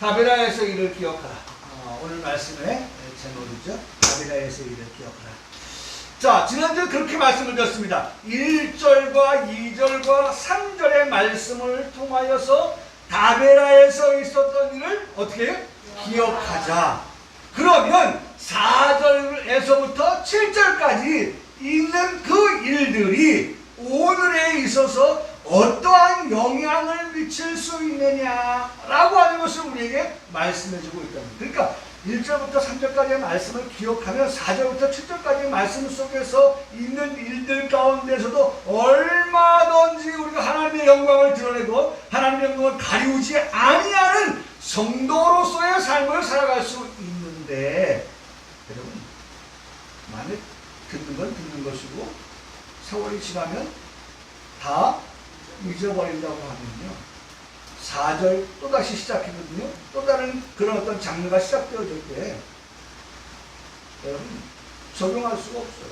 다베라에서 이를 기억하라. 오늘 말씀의 제목이죠. 다베라에서 이를 기억하라. 자, 지난주에 그렇게 말씀을 드렸습니다. 1절과 2절과 3절의 말씀을 통하여서 다베라에서 있었던 일을 어떻게 해요? 기억하자. 그러면 4절에서부터 7절까지 있는 그 일들이 오늘에 있어서 어떠한 영향을 미칠 수 있느냐라고 하는 것을 우리에게 말씀해주고 있다. 그러니까 1절부터 3절까지의 말씀을 기억하면 4절부터 7절까지의 말씀 속에서 있는 일들 가운데서도 얼마든지 우리가 하나님의 영광을 드러내고 하나님의 영광을 가리우지 아니하는 성도로서의 삶을 살아갈 수 있는데, 여러분, 만약 듣는 건 듣는 것이고 세월이 지나면 다 잊어버린다고 하면요, 4절 또다시 시작했거든요. 또 다른 그런 어떤 장르가 시작되어질 때 여러분 적용할 수가 없어요.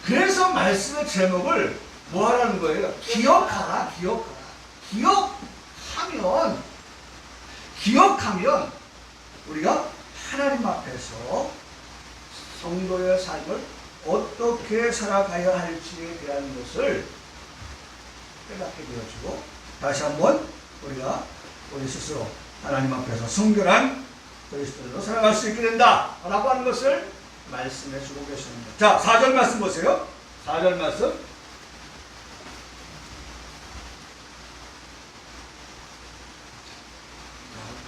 그래서 말씀의 제목을 뭐 하라는 거예요? 기억하라, 기억하라. 기억하면 우리가 하나님 앞에서 성도의 삶을 어떻게 살아가야 할지에 대한 것을 깨닫게 되어주고, 다시 한번 우리가 우리 스스로 하나님 앞에서 성결한 그리스도로 살아갈 수 있게 된다 라고 하는 것을 말씀해 주고 계십니다. 자, 4절 말씀 보세요. 4절 말씀.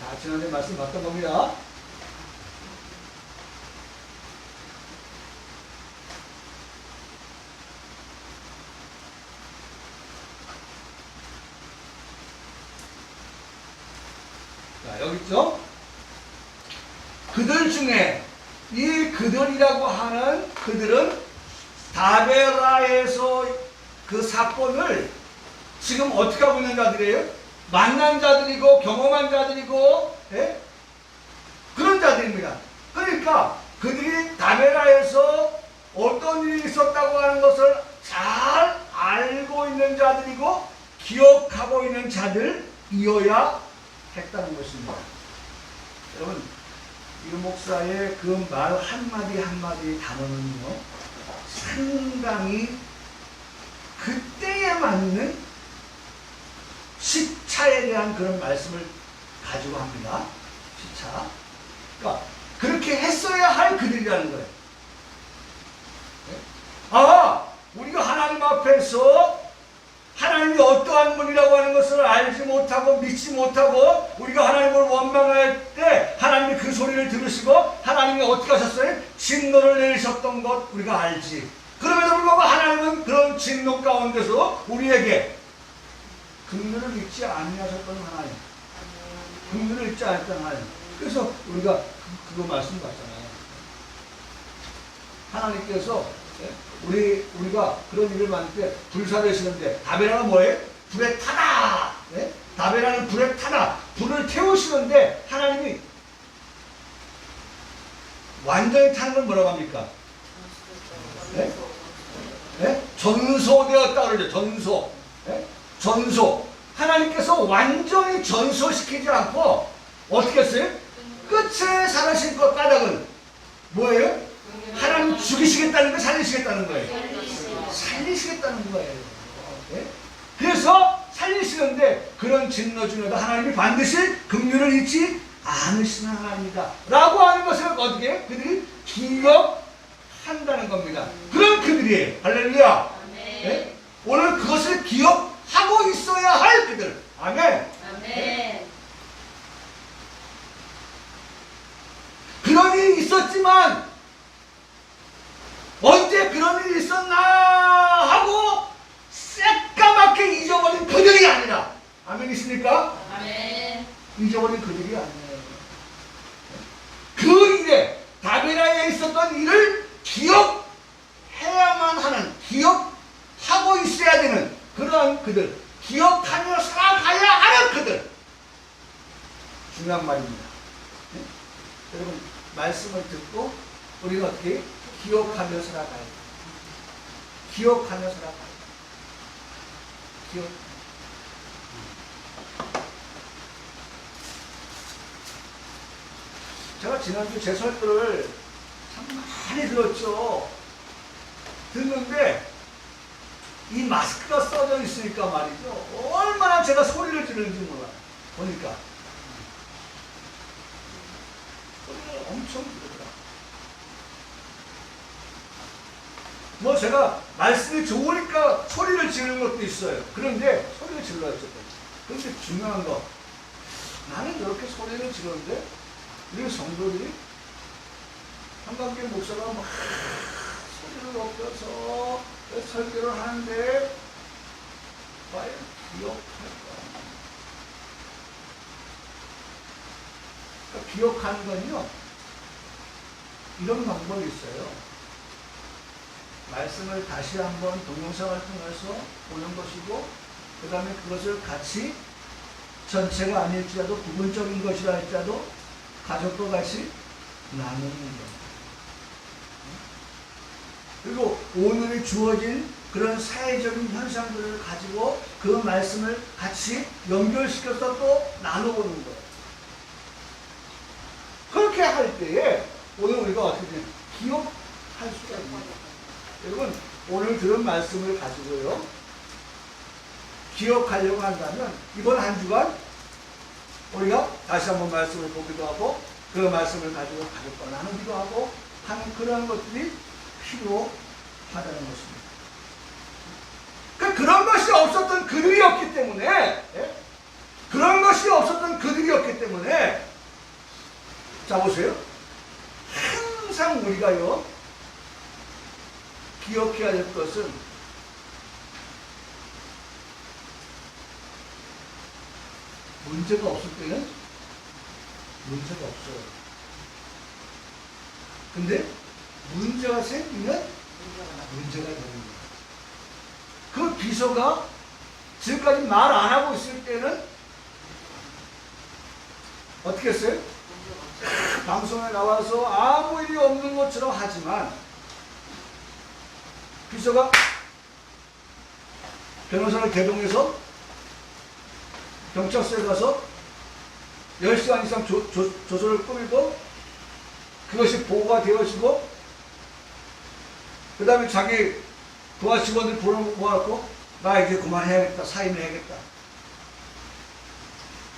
자, 지난해 말씀 봤던 겁니다. 자, 여기 있죠? 그들 중에 이 그들이라고 하는 그들은 다베라에서 그 사건을 지금 어떻게 하고 있는 자들이에요? 만난 자들이고 경험한 자들이고, 예? 그런 자들입니다. 그러니까 그들이 다베라에서 어떤 일이 있었다고 하는 것을 잘 알고 있는 자들이고 기억하고 있는 자들이어야 했다는 것입니다. 여러분, 이 목사의 그 말 한마디 한마디 단어는요, 상당히 그때에 맞는 시차에 대한 그런 말씀을 가지고 합니다. 시차. 그러니까 그렇게 했어야 할 그들이라는 거예요. 우리가 하나님 앞에서 하나님이 어떠한 분이라고 하는 것을 알지 못하고 믿지 못하고 우리가 하나님을 원망할 때 하나님이 그 소리를 들으시고 하나님이 어떻게 하셨어요? 진노를 내리셨던 것 우리가 알지. 그럼에도 불구하고 하나님은 그런 진노 가운데서 우리에게 긍휼을 잊지 아니하셨던 하나님, 긍휼을 잊지 않았던 하나님. 그래서 우리가 그거 말씀 봤잖아요. 하나님께서 우리가 그런 일을 만들 때 불사를 시는데 다베라는 뭐예요? 불에 타다. 네? 다베라는 불에 타다. 불을 태우시는데 하나님이 완전히 타는 걸 뭐라고 합니까? 네? 네? 전소되었다 그러죠. 전소. 네? 전소. 하나님께서 완전히 전소시키지 않고 어떻게 했어요? 끝에 살으신 것 까닭은 뭐예요? 하나님 죽이시겠다는 거, 살리시겠다는 거예요. 살리시겠다는 거예요. 네? 그래서 살리시는데 그런 진노 중에도 하나님이 반드시 긍휼을 잊지 않으시는 하나님이다 라고 하는 것을 어떻게 그들이 기억한다는 겁니다. 그런 그들이에요. 할렐루야. 네? 오늘 그것을 기억하고 있어야 할 그들. 아멘. 아멘. 그런 일이 있었지만 언제 그런 일이 있었나 하고 새까맣게 잊어버린 그들이 아니라, 아멘이십니까? 아멘. 잊어버린 그들이 아니에요. 그 일에 다베라에 있었던 일을 기억해야만 하는, 기억하고 있어야 되는 그러한 그들, 기억하며 살아가야 하는 그들. 중요한 말입니다. 네? 여러분, 말씀을 듣고 우리가 어떻게 기억하며 살아가야 돼요. 기억하며 살아가야 돼요. 기억. 제가 지난주 제 설교를 참 많이 들었죠. 듣는데 이 마스크가 써져 있으니까 말이죠. 얼마나 제가 소리를 지르는지 몰라요. 보니까 소리를 엄청 지르더라. 뭐 제가 말씀이 좋으니까 소리를 지르는 것도 있어요. 그런데 소리를 질러야 죠. 그런데 중요한 거, 나는 이렇게 소리를 지르는데 우리 성도들이 한강교 목사가 막 소리를 높여서 설교를 하는데 과연 기억할까? 그러니까 기억하는 건요, 이런 방법이 있어요. 말씀을 다시 한번 동영상을 통해서 보는 것이고, 그 다음에 그것을 같이 전체가 아닐지라도 부분적인 것이라 할지라도 가족과 같이 나누는 것. 그리고 오늘이 주어진 그런 사회적인 현상들을 가지고 그 말씀을 같이 연결시켜서 또 나눠보는 거예요. 그렇게 할 때에 오늘 우리가 어떻게 되냐, 기억할 수가 있는 거예요. 여러분, 오늘 들은 말씀을 가지고요, 기억하려고 한다면 이번 한 주간 우리가 다시 한번 말씀을 보기도 하고 그 말씀을 가지고 가족과 나누기도 하고 하는 그런 것들이 필요하다는 것입니다. 그런 것이 없었던 그들이었기 때문에, 그런 것이 없었던 그들이었기 때문에, 자 보세요. 항상 우리가요, 기억해야 될 것은 문제가 없을 때는 문제가 없어요. 근데 문제가 생기면 문제가 되는 거예요. 그 비서가 지금까지 말 안 하고 있을 때는 어떻게 했어요? 방송에 나와서 아무 일이 없는 것처럼 하지만 비서가 변호사를 개동해서 경찰서에 가서 10시간 이상 조서를 꾸미고 그것이 보고가 되어지고 그 다음에 자기 부하 직원들 모아놓고 나 이제 그만해야겠다, 사임을 해야겠다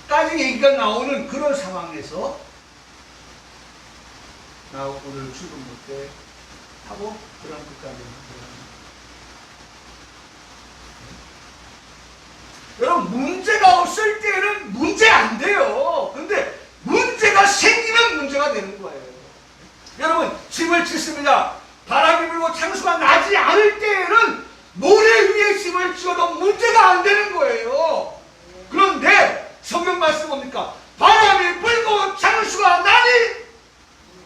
까지 얘기가 나오는 그런 상황에서 나 오늘 출근 못해 하고 그런 끝까지 합니다. 여러분, 문제가 없을 때는 문제 안 돼요. 근데 문제가 생기면 문제가 되는 거예요. 여러분, 집을 짓습니다. 바람이 불고 창수가 나지 않을 때에는 모래 위에 집을 지어도 문제가 안 되는 거예요. 그런데 성경 말씀 뭡니까? 바람이 불고 창수가 나니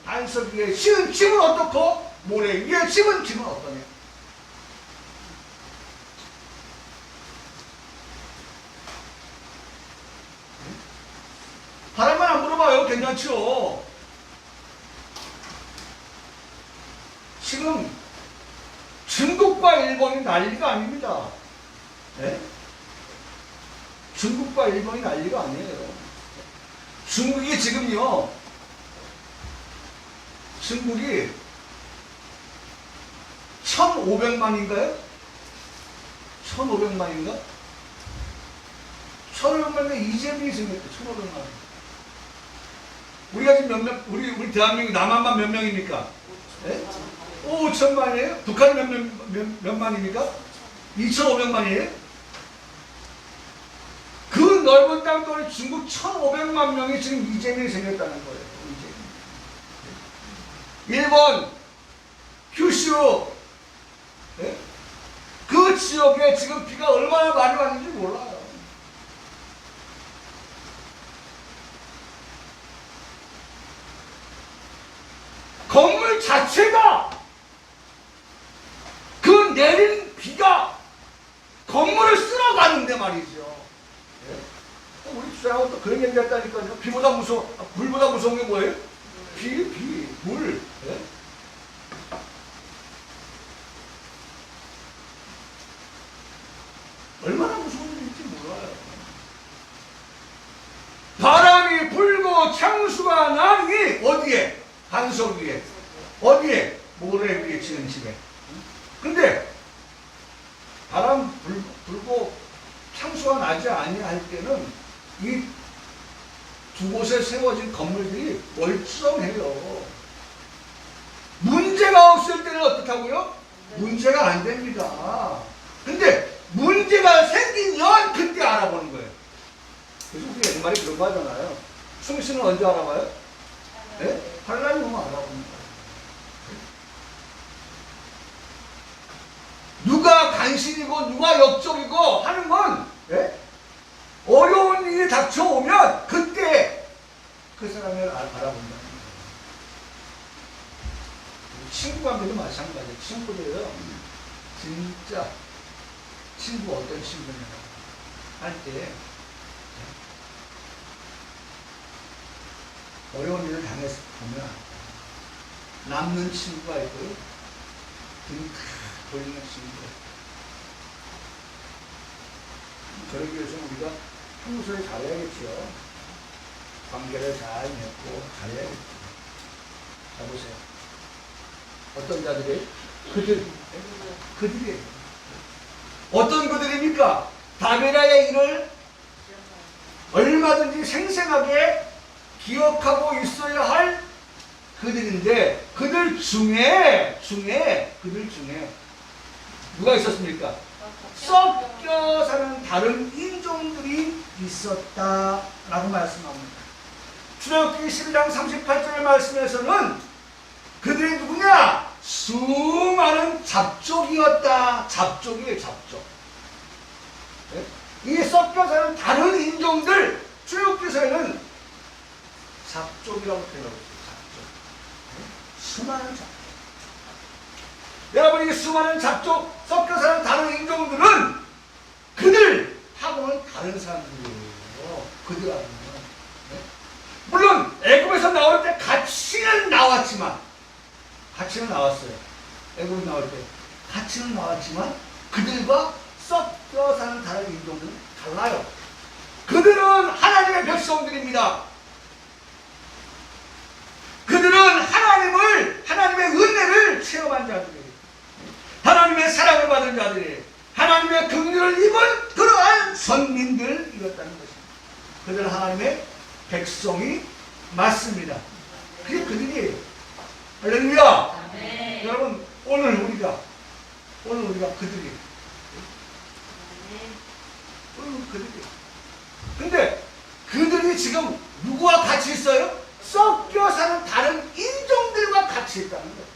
반석 위에 지은 집은 어떻고 모래 위에 집은 어떠냐? 바람만 안 불어봐요. 괜찮죠? 지금 중국과 일본이 난리가 아닙니다. 네? 중국과 일본이 난리가 아니에요. 중국이 지금요, 중국이 1,500만인가요? 1,500만인가? 1,500만인데 이재명이 생겼대. 1,500만. 우리가 지금 우리 대한민국 남한만 몇 명입니까? 네? 5천만이에요? 북한이 몇 만입니까? 2,500만이에요? 그 넓은 땅덩어리 중국 1,500만 명이 지금 이재명이 생겼다는 거예요. 일본, 규슈, 네? 그 지역에 지금 비가 얼마나 많이 왔는지 몰라요. 건물 자체가 그 내린 비가 건물을 쓸어가는데 말이죠. 네? 우리 주장하고 또 그런 얘기 했다니까요. 비보다 불보다 무서운 게 뭐예요? 물. 네? 얼마나 무서운 일인지 몰라요. 바람이 불고 아무래도 창수가 나니 어디에? 반석 위에. 어디에? 모래 위에 지는 집에. 근데 바람 불고 창수가 나지 아니할 때는 이 두 곳에 세워진 건물들이 멀쩡해요. 문제가 없을 때는 어떻다고요? 문제가 안 됩니다. 근데 문제가 생기면 그때 알아보는 거예요. 그래서 우리 옛말에 그런 거 하잖아요. 충신은 언제 알아봐요? 네? 환란이 오면 알아봅니다. 누가 간신이고 누가 역적이고 하는 건 네? 어려운 일이 닥쳐오면 그때 그 사람을 알아본다. 친구 관계도 마찬가지예요. 친구들요. 진짜 친구 어떤 친구냐 할 때 어려운 일을 당해서 보면 남는 친구가 있고요. 등 돌리는 친구. 그러기 위해서 우리가 평소에 잘해야겠죠. 관계를 잘 맺고 잘해야겠죠. 자, 보세요. 어떤 자들이? 그들이. 어떤 그들입니까? 다베라의 일을 얼마든지 생생하게 기억하고 있어야 할 그들인데, 그들 중에 누가 있었습니까? 섞여 사는 다른 인종들이 있었다라고 말씀합니다. 출애굽기 12장 38절 말씀에서는 그들이 누구냐? 수많은 잡족이었다. 잡족이에요, 잡족. 네? 이 섞여 사는 다른 인종들, 출애굽기서에는 잡족이라고 표현하고 있어요. 잡족. 네? 수많은 잡족. 여러분, 이 수많은 잡족, 섞여 사는 다른 인종들은 그들하고는 다른 사람들이에요. 그들하고는. 네? 물론 애굽에서 나올 때 같이는 나왔어요. 애굽에 나올 때 같이는 나왔지만 그들과 섞여 사는 다른 인종들은 달라요. 그들은 하나님의 백성들입니다. 그들은 하나님의 은혜를 체험한 자들이에요. 하나님의 사랑을 받은 자들이, 하나님의 긍휼을 입은 그러한 선민들이었다는 것입니다. 그들은 하나님의 백성이 맞습니다. 그게 그들이에요. 할렐루야. 네. 여러분, 오늘 우리가 그들이에요. 그들이에요. 근데 그들이 지금 누구와 같이 있어요? 섞여 사는 다른 인종들과 같이 있다는 거예요.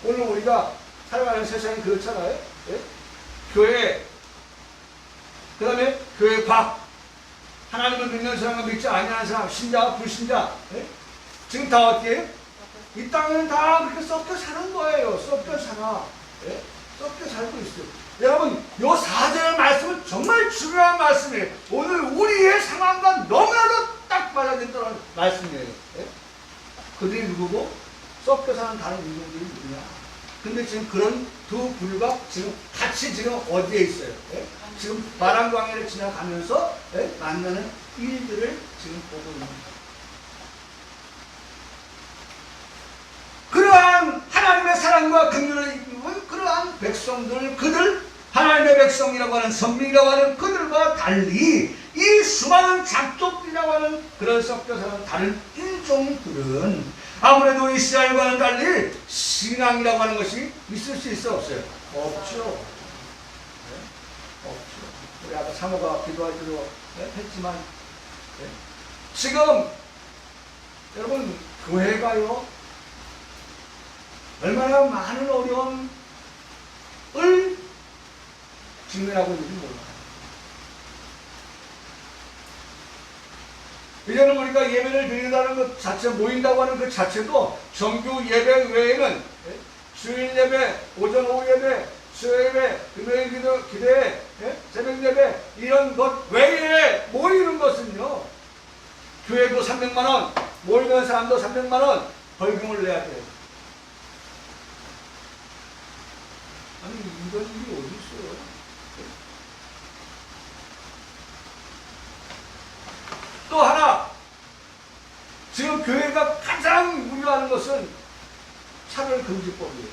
오늘 우리가 살아가는 세상이 그렇잖아요. 예? 교회, 그 다음에 교회 밖, 하나님을 믿는 사람과 믿지 아니하는 사람, 신자와 불신자, 예? 지금 다 어떻게 해요? 이 땅에는 다 그렇게 섞여 사는 거예요. 섞여 살아. 예? 섞여 살고 있어요. 여러분, 요 4절 말씀은 정말 중요한 말씀이에요. 오늘 우리의 상황과 너무나도 딱 맞아진다는 말씀이에요. 예? 그들이 누구고? 섞여 사는 다른 인종들이 누구냐? 근데 지금 그런 두 부류가 지금 같이 지금 어디에 있어요? 예? 지금 바람광야를 지나가면서 예? 만나는 일들을 지금 보고 있는 거예요. 그러한 하나님의 사랑과 긍휼을 입은 그러한 백성들, 그들 하나님의 백성이라고 하는 선민이라고 하는 그들과 달리 이 수많은 잡족들이라고 하는 그런 섞여 사는 다른 인종들은 아무래도 이스라엘과는 달리 신앙이라고 하는 것이 있을 수 있어 없어요? 없죠. 네? 없죠. 우리 아까 사모가 기도할 때도 했지만 네? 지금 여러분 교회가요 얼마나 많은 어려움을 직면하고 있는지 몰라요. 이제는 우리가 예배를 드린다는 것 자체, 모인다고 하는 그 자체도 정규 예배 외에는 주일 예배, 오전 오후 예배, 수요 예배, 금요일 기도회, 새벽 예배 이런 것 외에 모이는 것은요 교회도 300만원, 모이는 사람도 300만원 벌금을 내야 돼요. 아니 이런 일이 어디 있어요? 또 하나 지금 교회가 가장 우려하는 것은 차별금지법이에요.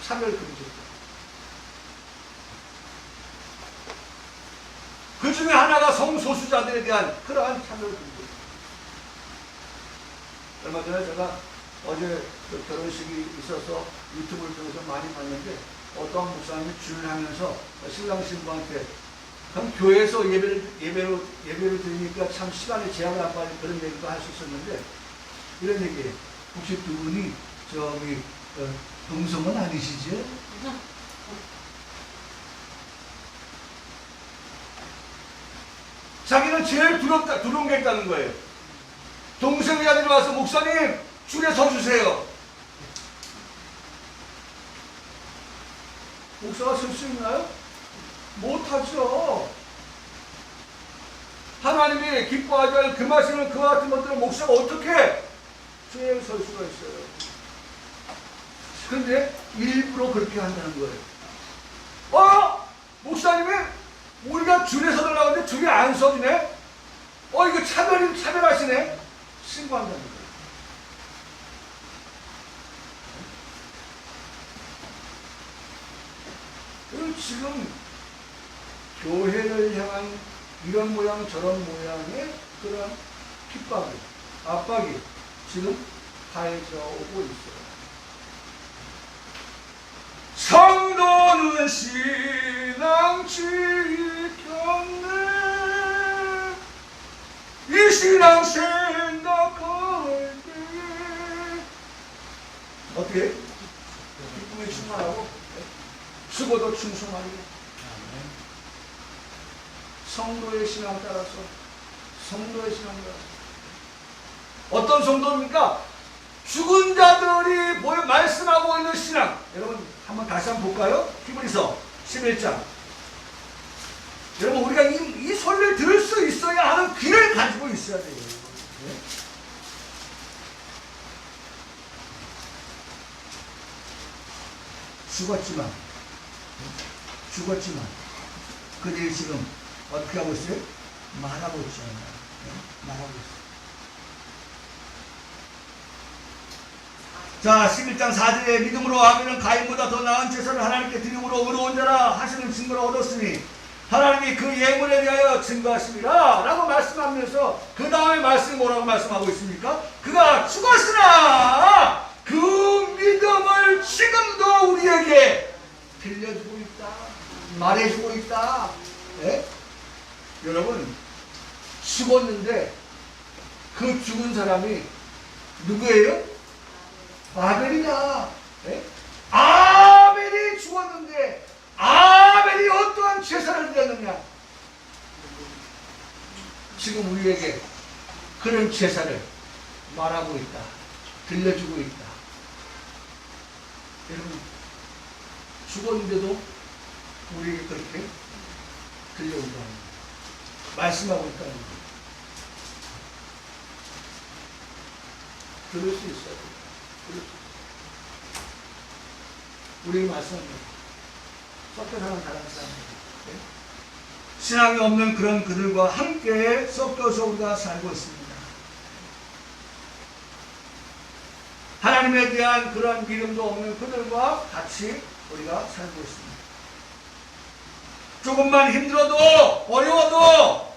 차별금지법. 그 중에 하나가 성소수자들에 대한 그러한 차별금지. 얼마 전에 제가 어제 그 결혼식이 있어서 유튜브를 통해서 많이 봤는데 어떤 목사님이 주문하면서 신랑 신부한테 그럼 교회에서 예배를 드리니까 참 시간에 제약을 안 받는 그런 얘기도 할 수 있었는데 이런 얘기예요. 혹시 두 분이 저기 동성은 아니시죠? 자기는 제일 두려운 게 있다는 거예요. 동성애자들이 와서 목사님 줄에 서 주세요. 목사가 설 수 있나요? 못하죠. 하나님이 기뻐하지 않을 그 말씀을 그와 같은 것들을 목사가 어떻게 주에 설 수가 있어요. 그런데 일부러 그렇게 한다는 거예요. 목사님이 우리가 줄에 서달라고 하는데 줄에 안 서지네? 이거 차별하시네? 신고한다는 거예요. 그리고 지금 교회를 향한 이런 모양 저런 모양의 그런 핍박이, 압박이 지금 가해져 오고 있어요. 성도는 신앙 지켰네. 이 신앙 생각할 때 어떻게? 기쁨에 충만하고 수고도 충성하리라. 성도의 신앙 따라서 어떤 성도입니까? 죽은 자들이 말씀하고 있는 신앙. 여러분 한번 다시 한번 볼까요? 히브리서 11장. 여러분 우리가 이 소리를 들을 수 있어야 하는 귀를 가지고 있어야 돼요. 네? 죽었지만 그들이 지금 어떻게 하고 있어요? 말하고 있잖아요. 네? 말하고 있어요. 자, 11장 4절에 믿음으로 아벨은 가인보다 더 나은 제사를 하나님께 드림으로 의로운 자라 하시는 증거를 얻었으니 하나님이 그 예물에 대하여 증거하시리라 라고 말씀하면서 그 다음에 말씀이 뭐라고 말씀하고 있습니까? 그가 죽었으나 그 믿음을 지금도 우리에게 들려주고 있다, 말해주고 있다. 네? 여러분 죽었는데 그 죽은 사람이 누구예요? 아벨이다. 네? 아벨이 죽었는데 아벨이 어떠한 제사를 드렸느냐? 지금 우리에게 그런 제사를 말하고 있다, 들려주고 있다. 여러분 죽었는데도 우리에게 그렇게 들려온다는 거예요. 말씀하고 있다는 거예요. 들을 수 있어요. 들을 수 있어요. 우리에게 말씀합니다. 섞여 사는 다른 사람들. 네? 신앙이 없는 그런 그들과 함께 섞여서 우리가 살고 있습니다. 하나님에 대한 그런 믿음도 없는 그들과 같이 우리가 살고 있습니다. 조금만 힘들어도 어려워도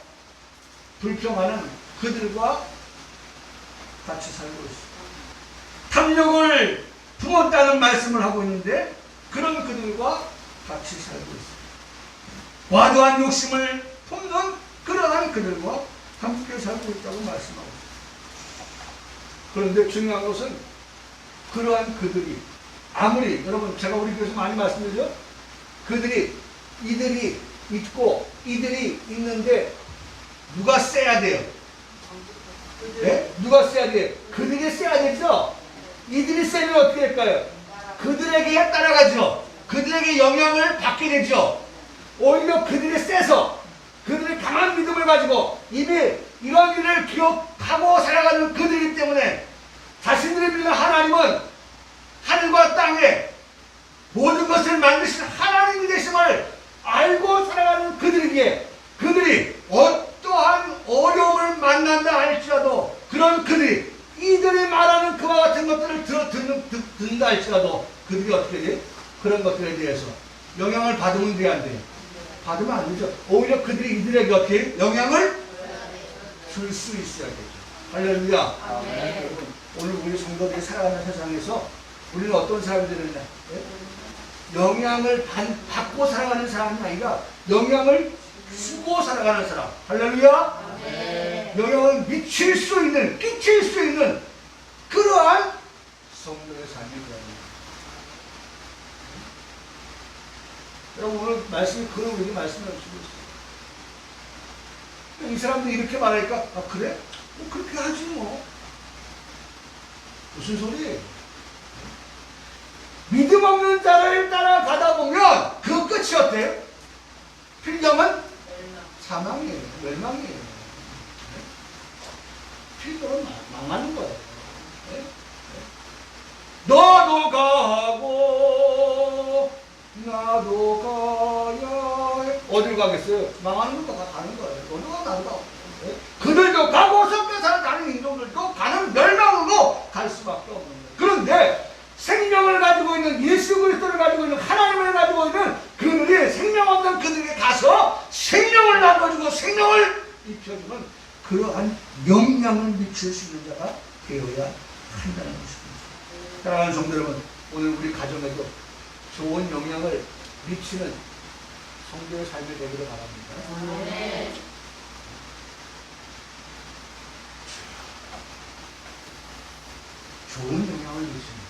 불평하는 그들과 같이 살고 있습니다. 탐욕을 품었다는 말씀을 하고 있는데 그런 그들과 같이 살고 있습니다. 과도한 욕심을 품는 그러한 그들과 함께 살고 있다고 말씀하고 있습니다. 그런데 중요한 것은 그러한 그들이 아무리 여러분 제가 우리 교회에서 많이 말씀드리죠. 이들이 있고 이들이 있는데 누가 세야 돼요? 네? 누가 세야 돼요? 그들이 세야 되죠? 이들이 세면 어떻게 될까요? 그들에게 따라가죠. 그들에게 영향을 받게 되죠. 오히려 그들이 세서 그들이 강한 믿음을 가지고 이미 이런 일을 기억하고 살아가는 그들이기 때문에 자신들이 믿는 하나님은 하늘과 땅에 모든 것을 만드신 하나님이 되심을 알고 살아가는 그들이기에 그들이 어떠한 어려움을 만난다 할지라도 그런 그들이 이 할지라도 그들이 어떻게 돼? 그런 것들에 대해서 영향을 받으면 돼, 안 돼요? 받으면 안 되죠. 오히려 그들이 이들에게 어떻게 영향을 줄 수 있어야 되죠. 할렐루야. 아멘. 여러분, 오늘 우리 성도들이 살아가는 세상에서 우리는 어떤 사람들이냐? 영향을 받고 살아가는 사람이 아니라 영향을 주고 살아가는 사람. 할렐루야. 아멘. 영향을 미칠 수 있는, 끼칠 수 있는 그러한 성도의 삶이 되어야 여러분, 오늘 말씀이 그런 우리에게 말씀을 주고 있어요. 이 사람들이 이렇게 말하니까, 아, 그래? 뭐 그렇게 하지 뭐. 무슨 소리예요? 믿음 없는 자를 따라가다 보면 그 끝이 어때요? 필경은 사망이에요. 멸망이에요. 필경은 망하는 거예요. 너도 가고 나도 가야 어디로 가겠어요? 망하는 것도 가는 거예요. 너도 가 나도 가. 그들도 가고 섞여서 가는 인종들도 가는 멸망으로 갈 수밖에 없는 거예요. 그런데 생명을 가지고 있는 예수 그리스도를 가지고 있는 하나님을 가지고 있는 그들이 생명 없는 그들에게 가서 생명을 나눠주고 생명을 입혀주는 그러한 영향을 미칠 수 있는 자가 되어야 한다는 것입니다. 사랑하는 성도 여러분, 오늘 우리 가정에도 좋은 영향을 미치는 성도의 삶이 되기를 바랍니다. 아멘. 좋은 영향을 미칩니다.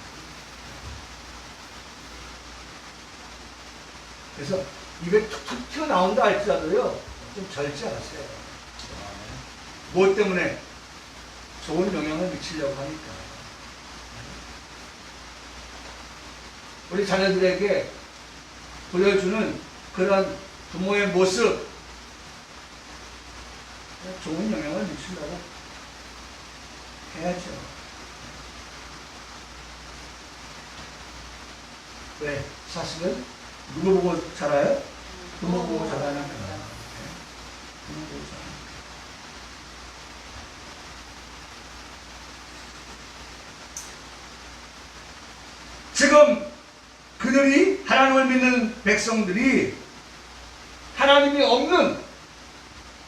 그래서 입에 툭툭 튀어나온다 할지라도요, 좀 절제하세요. 무엇 때문에? 좋은 영향을 미치려고 하니까. 우리 자녀들에게 보여주는 그런 부모의 모습, 좋은 영향을 미치려고 해야죠. 왜? 사실은 누구 보고 자라요? 부모 보고 자라니까. 부모 보고 자라니까. 지금 그들이 하나님을 믿는 백성들이 하나님이 없는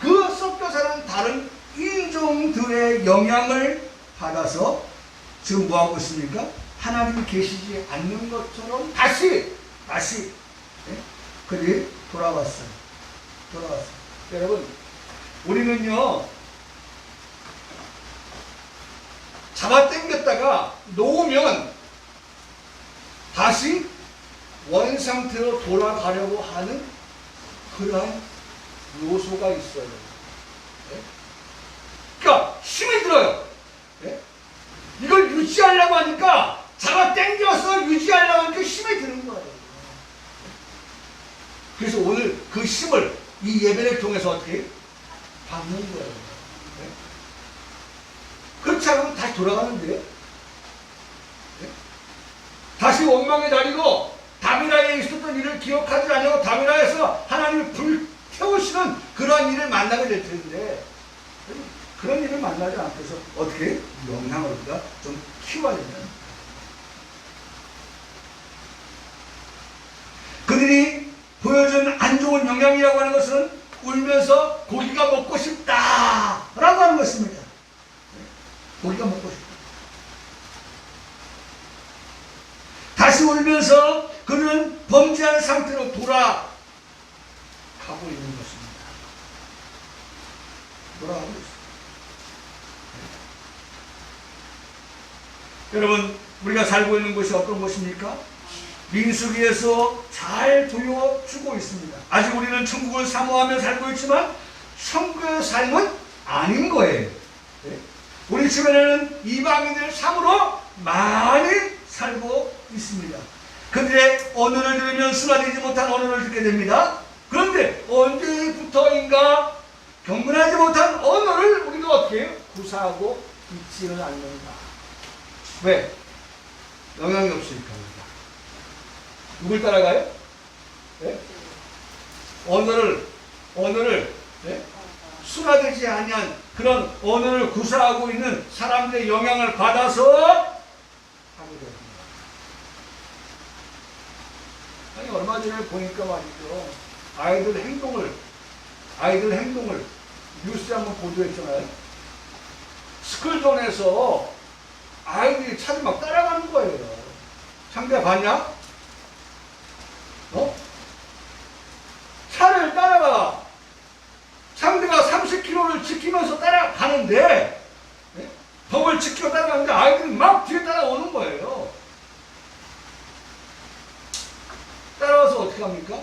그 섞여 사는 다른 인종들의 영향을 받아서 지금 뭐하고 있습니까? 하나님이 계시지 않는 것처럼 다시 그들이 돌아왔어요. 여러분, 우리는요, 잡아당겼다가 놓으면 다시 원상태로 돌아가려고 하는 그러한 요소가 있어요. 그러니까 힘이 들어요. 이걸 유지하려고 하니까 잡아당겨서 유지하려고 하니까 힘이 드는 거예요. 그래서 오늘 그 힘을 이 예배를 통해서 어떻게 받는 거예요. 그렇지 않으면 다시 돌아가는데요. 다시 원망의 자리로 다미라에 있었던 일을 기억하지 않고 다미라에서 하나님이 불태우시는 그러한 일을 만나게 될 텐데, 그런 일을 만나지 않고 해서 어떻게 영향을 우리가 좀 키워야 되는. 그들이 보여준 안 좋은 영향이라고 하는 것은 울면서 고기가 먹고 싶다라고 하는 것입니다. 고기가 먹고 싶다. 다시 울면서 그는 범죄한 상태로 돌아가고 있는 것입니다. 돌아가고 있습니다. 여러분, 우리가 살고 있는 곳이 어떤 곳입니까? 민수기에서 잘 보여주고 있습니다. 아직 우리는 천국을 사모하며 살고 있지만 천국의 삶은 아닌 거예요. 우리 주변에는 이방인들 삶으로 많이 살고 있습니다. 그들의 언어를 들으면 순화되지 못한 언어를 듣게 됩니다. 그런데 언제부터인가 경건하지 못한 언어를 우리가 어떻게 해요? 구사하고 있지는 않는다. 왜? 영향이 없으니까. 누굴 따라가요? 네? 언어를 네? 순화되지 아니한 그런 언어를 구사하고 있는 사람들의 영향을 받아서 하게 됩니다. 얼마 전에 보니까 말이죠. 아이들 행동을 뉴스에 한번 보도했잖아요. 스쿨존에서 아이들이 차를 막 따라가는 거예요. 상대가 봤냐? 차를 따라가. 상대가 30km를 지키면서 따라가는데, 법을 지키고 따라가는데 아이들이 막 뒤에 따라오는 거예요. 따라와서 어떻게 합니까?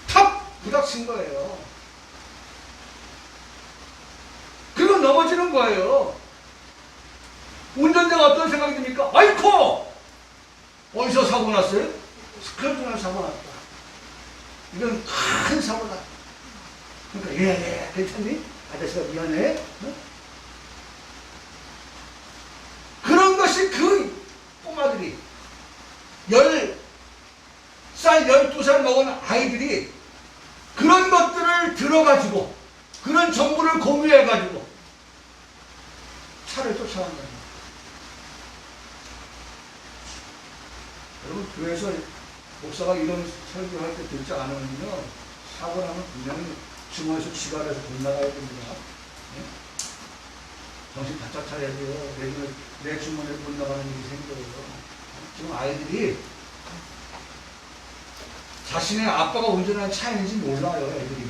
탁! 부닥친 거예요. 그리고 넘어지는 거예요. 운전자가 어떤 생각이 듭니까? 아이코! 어디서 사고 났어요? 스크래프나 사고 났다. 이건 큰 사고다. 그러니까 예, 괜찮니? 아저씨가 미안해. 그런 것이 그 꼬마들이 10살, 12살 먹은 아이들이 그런 것들을 들어가지고 그런 정보를 공유해가지고 차를 쫓아간다. 여러분, 교회에서 목사가 이런 설교할 때 듣지 않으면요, 사고 나면 분명히 주머니에서 지갑에서 돈 나가야 됩니다. 정신 바짝 차려야 돼요. 내 주머니에 돈 나가는 일이 생겨요. 지금 아이들이 자신의 아빠가 운전하는 차인지 몰라요, 애들이.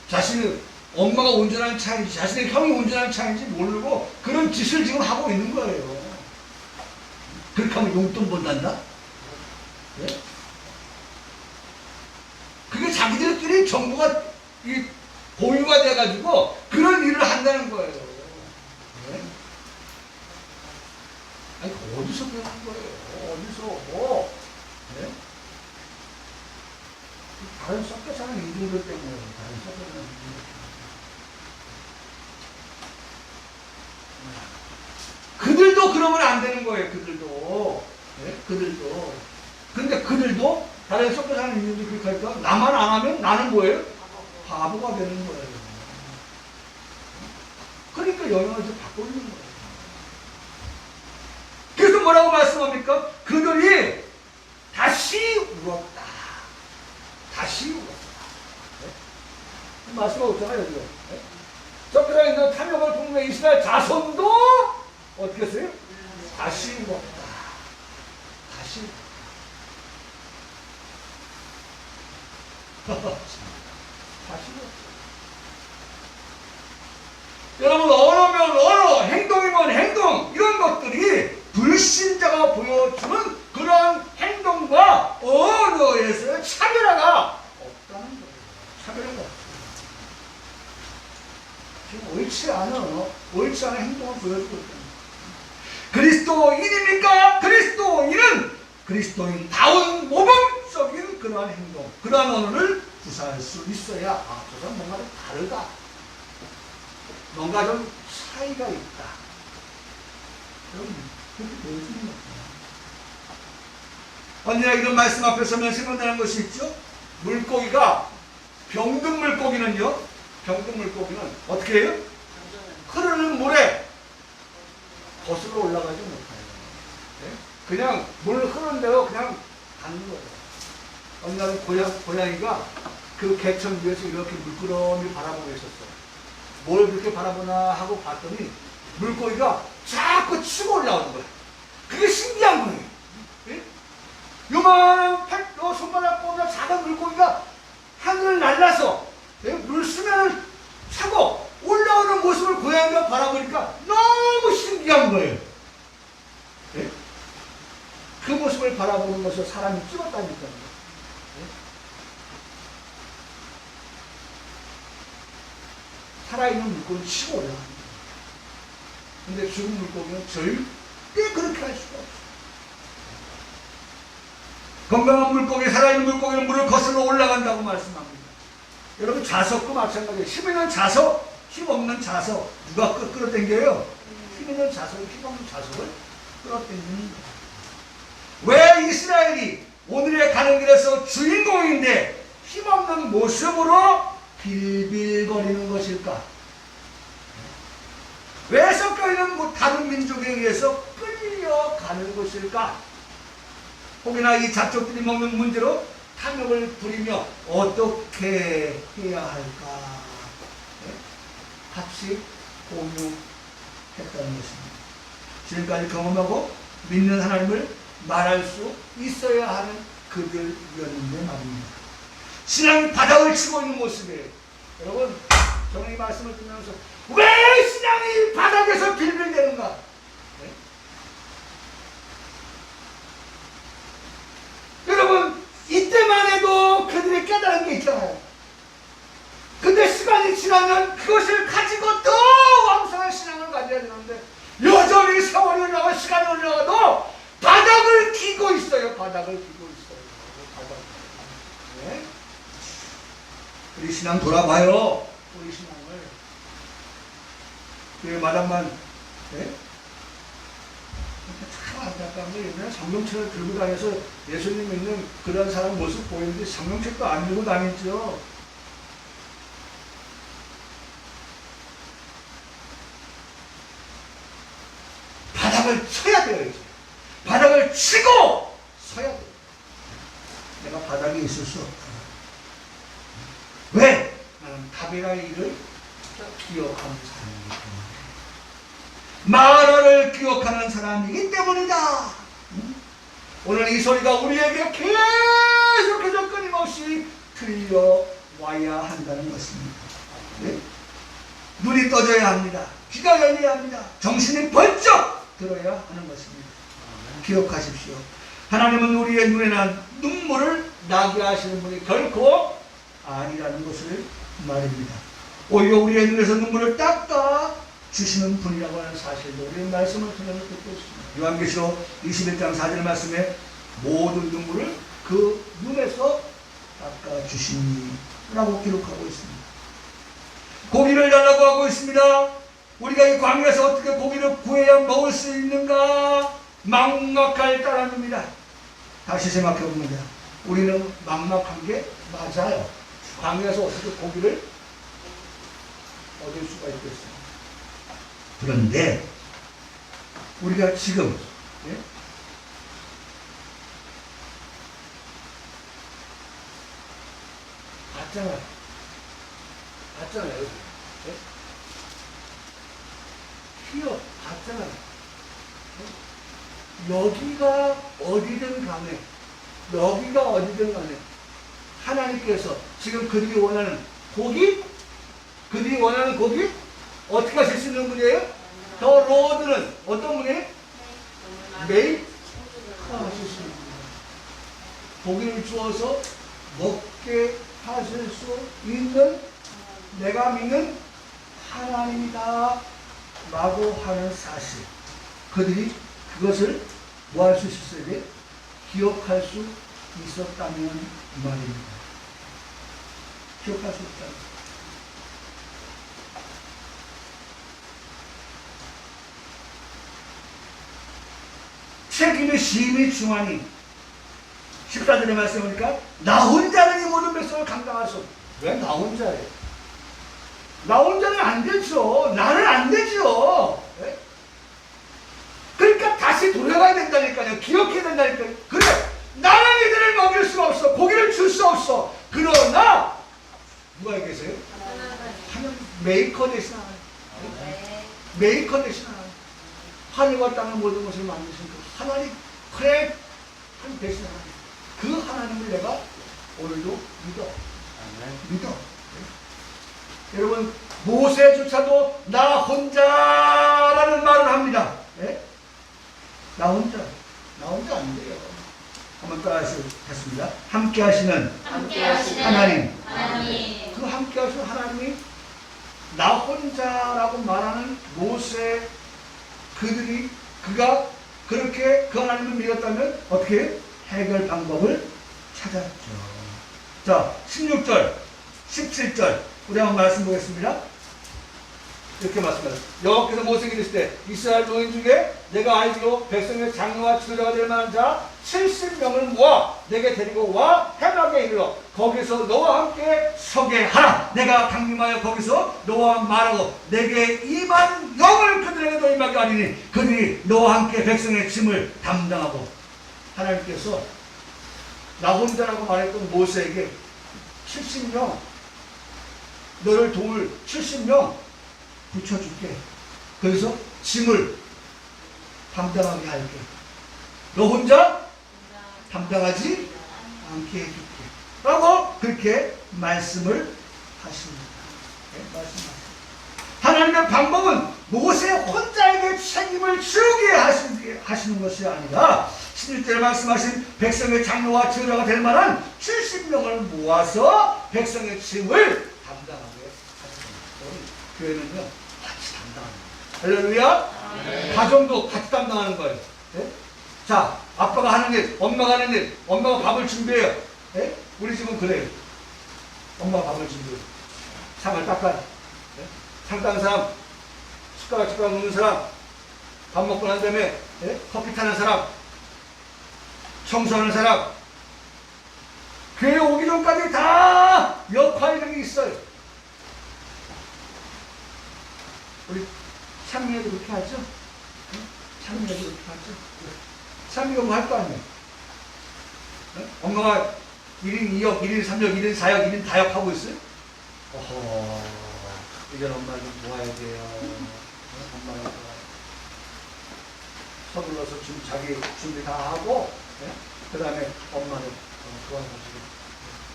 자신의 엄마가 운전하는 차인지, 자신의 형이 운전하는 차인지 모르고 그런 짓을 지금 하고 있는 거예요. 그렇게 하면 용돈 번단다? 네? 그게 자기들끼리 정보가 공유가 돼가지고 그런 일을 한다는 거예요. 네? 아니, 어디서 배운 거예요? 어디서? 네? 다른 섞여 사는 이들들 때문에, 다른 섞여 사는 이들들 때문에. 그들도 그러면 안 되는 거예요, 그들도. 네? 그들도. 근데 그들도 다른 섞여 사는 이들도 그렇게 하니까 나만 안 하면 나는 뭐예요? 바보가 되는 거예요. 그러니까 영향을 좀 받고 있는 거예요. 그래서 뭐라고 말씀합니까? 그들이 다시 울었다. 다시 울었다. 네? 말씀하고 있잖아요, 여기요. 네? 섞여 있는 탐욕을 품는 이스라엘 자손도 어떻게 했어요? 다시 울었다. 다시 다시 울었다. 여러분, 언어면 언어, 행동이면 행동, 이런 것들이 불신자가 보여주는 그런 행동과 언어에서의 차별화가 없다는 거예요. 차별화가 없어요. 지금 옳지 않은 행동을 보여주고 있다는 거예요. 그리스도인입니까? 그리스도인은 그리스도인다운 모범적인 그러한 행동, 그러한 언어를 구사할 수 있어야, 아, 저 사람 뭔가 좀 다르다. 뭔가 좀 차이가 있다. 여러분, 그렇게 보여주는 거예요. 언제나 이런 말씀 앞에 서면 생각나는 것이 있죠? 물고기가, 병든 물고기는요, 어떻게 해요? 흐르는 물에 거슬러 올라가지 못해요. 네? 그냥 물 흐르는 대로 그냥 가는 거예요. 어느 날은 고양이가 그 개천 위에서 이렇게 물끄러미 바라보고 있었어요. 뭘 그렇게 바라보나 하고 봤더니 물고기가 자꾸 치고 올라오는 거예요. 그게 신기한 거예요. 예? 요만한 손바닥보다 작은 물고기가 하늘을 날라서 물수면을 차고 올라오는 모습을 고양이가 바라보니까 너무 신기한 거예요. 예? 그 모습을 바라보는 것을 사람이 찍었다니까요. 살아있는 물고기는 치고 올라갑니다. 근데 죽은 물고기는 절대 그렇게 할 수가 없어요. 건강한 물고기, 살아있는 물고기는 물을 거슬러 올라간다고 말씀합니다. 여러분, 자석도 마찬가지예요. 힘 있는 자석, 힘 없는 자석, 누가 끌어당겨요? 힘 있는 자석을, 힘 없는 자석을 끌어당기는 거예요. 왜 이스라엘이 오늘의 가는 길에서 주인공인데 힘 없는 모습으로 빌빌거리는 것일까? 왜 섞여있는 다른 민족에 의해서 끌려가는 것일까? 혹여나 이 잡족들이 먹는 문제로 탐욕을 부리며 어떻게 해야 할까? 네? 같이 공유했다는 것입니다. 지금까지 경험하고 믿는 하나님을 말할 수 있어야 하는 그들이었는데 말입니다. 신앙이 바닥을 치고 있는 모습이에요. 여러분, 저는 이 말씀을 듣면서 왜 신앙이 바닥에서 빌빌대는가? 네? 여러분, 이때만 해도 그들이 깨달은 게 있잖아요. 근데 시간이 지나면 그것을 가지고 더 왕성한 신앙을 가져야 되는데 여전히 세월이 흘러가고 시간이 흘러가도 바닥을 기고 있어요. 바닥을 기고 있어요. 바닥. 네? 우리 신앙 돌아봐요. 우리 신앙을. 그 마당만 네? 참 안타까운 게 옛날에 성경책을 들고 다녀서 예수님 믿는 그런 사람 모습 보이는데 성경책도 안 들고 다녔죠. 바닥을 쳐야 돼요. 이제. 바닥을 치고 서야 돼요. 내가 바닥에 있을 수 없다. 왜? 나는 다비라의 일을 기억하는 사람이기 때문에. 마라를 기억하는 사람이기 때문이다. 오늘 이 소리가 우리에게 계속해서 끊임없이 들려와야 한다는 것입니다. 네? 눈이 떠져야 합니다. 귀가 열려야 합니다. 정신이 번쩍 들어야 하는 것입니다. 기억하십시오. 하나님은 우리의 눈에 난 눈물을 나게 하시는 분이 결코 아니라는 것을 말입니다. 오히려 우리의 눈에서 눈물을 닦아 주시는 분이라고 하는 사실도 우리의 말씀을 통해서 듣고 있습니다. 요한계시록 21장 4절 말씀에 모든 눈물을 그 눈에서 닦아 주시니라고 기록하고 있습니다. 고기를 달라고 하고 있습니다. 우리가 이 광야에서 어떻게 고기를 구해야 먹을 수 있는가? 막막할 따름입니다. 다시 생각해 봅니다. 우리는 막막한 게 맞아요. 광야에서 어떻게 고기를 얻을 수가 있겠어요. 그런데 우리가 지금 예? 봤잖아요. 예? 피어 봤잖아요. 예? 여기가 어디든 간에 여기가 어디든 간에 하나님께서 지금 그들이 원하는 고기 어떻게 하실 수 있는 분이에요? 더 로드는 어떤 분이에요? 메이커 하실 수 있는 분이에요. 고기를 주어서 먹게 하실 수 있는 내가 믿는 하나님이다 라고 하는 사실, 그들이 그것을 뭐 할 수 있었어야 돼? 기억할 수 있었다면 말입니다. 기억할 수 있다면. 책임이 심히 중하니 14절의 말씀이니까 나 혼자는 이 모든 백성을 감당할 수 없어. 왜 나 혼자예요? 나 혼자는 안 되죠. 나는 안 되죠. 네? 그러니까 다시 돌아가야 된다니까요. 기억해야 된다니까요. 그래, 나는 이들을 먹일 수가 없어. 고기를 줄 수 없어. 그러나 누가 계세요? 하나님 메이커 되신 하나님. 메이커 되신 하나님. 하늘과 땅의 모든 것을 만드신 그 하나님, 그래, 하나님 되신 하나님. 그 하나님을 내가 오늘도 믿어. 네? 여러분, 모세조차도 나 혼자라는 말을 합니다. 네? 나 혼자 안 돼요. 한번 따라하겠습니다. 함께 하시는 하나님. 그 함께 하시는 하나님이 나 혼자라고 말하는 모세, 그가 그렇게 그 하나님을 믿었다면 어떻게 해요? 해결 방법을 찾았죠. 자, 16절, 17절 우리 한번 말씀 보겠습니다. 이렇게 말씀합니다. 여호와께서 모세에게 이르실 때 이스라엘 노인 중에 내가 알기로 백성의 장로와 지도자가 될 만한 자 70명을 모아 내게 데리고 와 해막에 이르러 거기서 너와 함께 서게 하라. 내가 강림하여 거기서 너와 말하고 내게 임한 영을 그들에게도 임하게 하리니 그들이 너와 함께 백성의 짐을 담당하고 하나님께서 나 혼자라고 말했던 모세에게 70명, 너를 도울 70명 붙여줄게. 그래서 짐을 담당하게 할게. 너 혼자 담당하지 않게 해줄게. 라고 그렇게 말씀을 하십니다. 네, 말씀하십니다. 하나님의 방법은 모세 혼자에게 책임을 지우게 하시는 것이 아니라 11절에 말씀하신 백성의 장로와 지도자가 될 만한 70명을 모아서 백성의 짐을 담당하게 하십니다. 교회는요 같이 담당합니다. 할렐루야. 가정도 같이 담당하는 거예요. 네? 자, 아빠가 하는 일, 엄마가 하는 일, 엄마가 밥을 준비해요. 네? 우리 집은 그래요. 엄마가 밥을 준비해요. 상을 닦아요. 네? 상 닦는 사람, 숟가락 놓는 사람, 밥 먹고 난 다음에 네? 커피 타는 사람, 청소하는 사람, 교회 오기 전까지 다 역할이 있어요. 우리 창민이도 그렇게 하죠? 창민이도 그렇게 하죠? 창민이가 뭐 할 거 아니에요? 엄마가 1인 2역, 1인 3역, 1인 4역, 1인 다역 하고 있어요? 어허, 이제 엄마 좀 모아야 돼요. 엄마가 서둘러서 지금 자기 준비 다 하고, 그 다음에 엄마를 도와가지고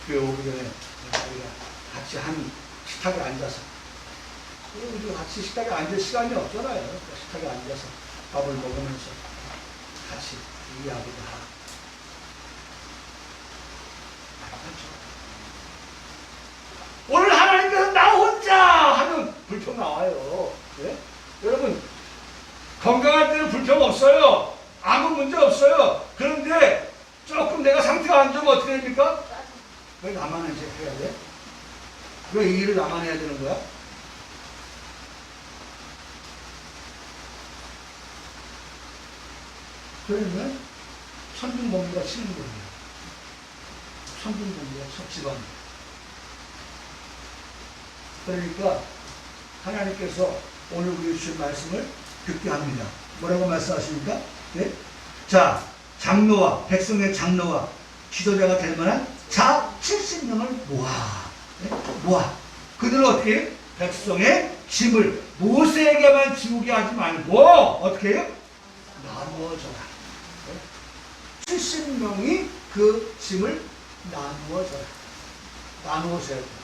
교회 오기 전에 우리가 같이 한 식탁에 앉아서, 우리가 같이 식탁에 앉을 시간이 없잖아요. 식탁에 앉아서 밥을 먹으면서 같이 이야기도 하고. 오늘 하나님께서 나 혼자 하면 불평 나와요. 예? 여러분, 건강할 때는 불평 없어요. 아무 문제 없어요. 그런데 조금 내가 상태가 안 좋으면 어떻게 됩니까? 왜 나만 이제 해야 돼? 왜 이 일을 나만 해야 되는 거야? 그러면 천둥번개가 치는 거예요. 천둥번개가 섭집안. 그러니까 하나님께서 오늘 우리 주신 말씀을 듣게 합니다. 뭐라고 말씀하십니까? 네? 자, 장로와 백성의 장로와 지도자가 될 만한 자 70명을 모아. 네? 모아. 그들은 어떻게 해요? 백성의 짐을 모세에게만 지우게 하지 말고 어떻게 해요? 나누어줘라. 네? 70명이 그 짐을 나누어줘라. 나누어줘야 돼.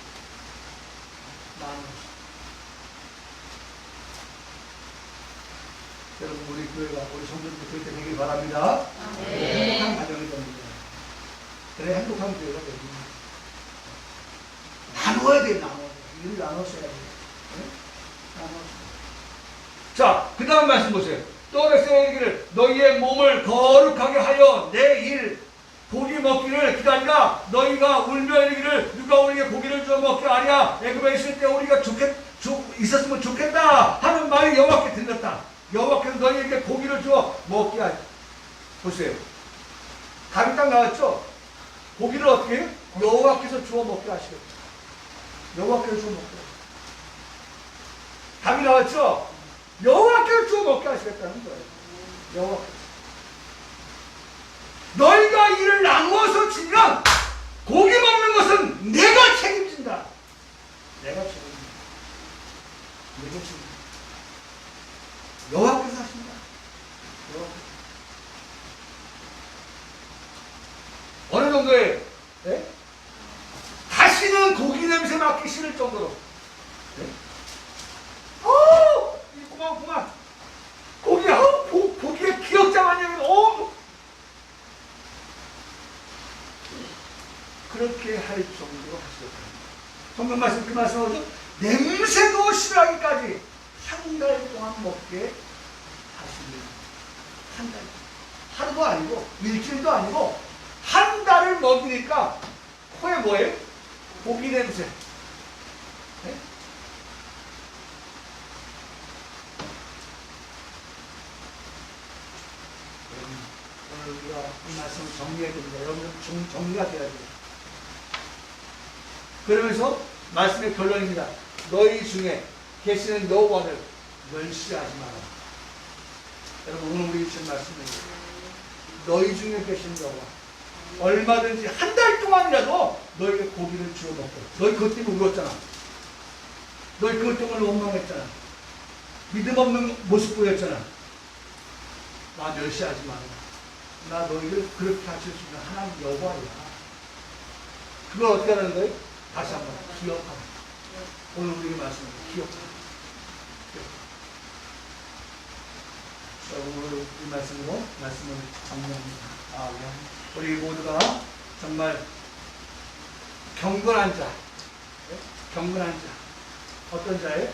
여러분, 우리 교회가, 우리 성도님들 그렇게 되길 바랍니다. 네. 행복한 가정이 됩니다. 그래, 행복한 교회가 됩니다. 나누어야 돼, 나누어야 돼. 일을 나눠서야 돼. 네? 나눠서. 자, 그 다음 말씀 보세요. 또 백성에게 이르기를 너희의 몸을 거룩하게 하여 내일 고기 먹기를 기다리라. 너희가 울며 이르기를 누가 우리에게 고기를 주어 먹게 하랴. 애굽에 있을 때 우리가 있었으면 좋겠다 하는 말이 여호와께 들렸다. 여호와께서 너희에게 고기를 주어 먹게 하랴. 보세요. 답이 딱 나왔죠? 고기를 어떻게 해요? 여호와께서 주어 먹게 하시겠다. 여호와께서 주어 먹게 하시겠다. 답이 나왔죠? 여호와께서 주어 먹게 하시겠다는 거예요. 여호와께서. 너희가 이를 나누어서 지면 고기 먹는 것은 내가 책임진다. 내가 책임진다. 내가 책임진다. 여호와께서 하신다. 여호와께서. 어느 정도에 네? 다시는 고기 냄새 맡기 싫을 정도로 네? 그만 고기 고기에 기억자만 여기 그렇게 할 정도로 하시겠다. 성경 말씀 그 말씀하죠. 냄새도 싫어하기까지 한 달 동안 먹게 하십니다. 한 달. 하루도 아니고 일주일도 아니고 한 달을 먹이니까 코에 뭐예요? 고기 냄새. 네? 오늘 우리가 이 말씀을 정리해야 됩니다. 여러분 정리가 돼야 돼요. 그러면서 말씀의 결론입니다. 너희 중에 계시는 여호와를 멸시하지 마라. 여러분 오늘 우리 주신 말씀입니다. 너희 중에 계신 여호와 얼마든지 한 달 동안이라도 너에게 고기를 주어 먹고 너희 그것 때문에 울었잖아. 너희 그것 때문에 원망했잖아. 믿음 없는 모습 보였잖아. 나 멸시하지 마라. 나 너희를 그렇게 하실 수 있는 하나님 여호와야. 그걸 어떻게 하는 거예요? 다시 한번 기억하라. 오늘 우리에게 말씀을 기억하라. 자, 오늘 이 말씀으로 말씀을 정리합니다. 우리 모두가 정말 경건한 자, 경건한 자, 어떤 자예요?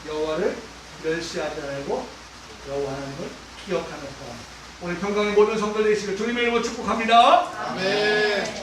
여호와를 멸시하지 말고 여호와 하나님을 기억하는 사람. 오늘 평강의 모든 성도들 되시길 주님의 이름으로 축복합니다. 아멘.